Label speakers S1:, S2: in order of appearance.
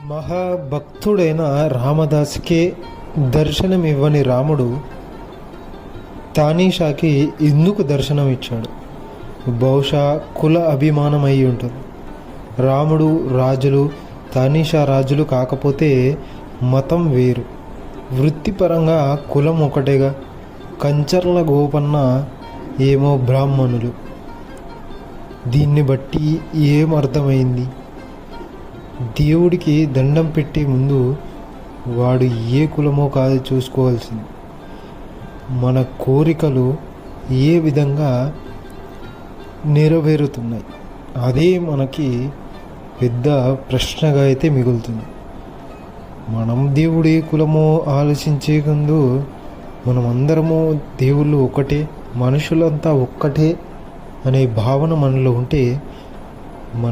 S1: మహాభక్తుడైన రామదాస్కే దర్శనమివ్వని రాముడు తానీషాకి ఎందుకు దర్శనం ఇచ్చాడు? బహుశా కుల అభిమానం అయి ఉంటుంది. రాముడు రాజులు, తానీషా రాజులు కాకపోతే మతం వేరు, వృత్తిపరంగా కులం ఒకటేగా. కంచర్ల గోపన్న ఏమో బ్రాహ్మణులు. దీన్ని బట్టి ఏమర్థమైంది? దేవుడికి దండం పెట్టే ముందు వాడు ఏ కులమో కాదు చూసుకోవాల్సింది. మన కోరికలు ఏ విధంగా నెరవేరుతున్నాయి, అదే మనకి పెద్ద ప్రశ్నగా అయితే మిగులుతుంది. మనం దేవుడి కులమో ఆలోచించే ముందు మనమందరము దేవుళ్ళు ఒకటే, మనుషులంతా ఒక్కటే అనే భావన మనలో ఉంటే మన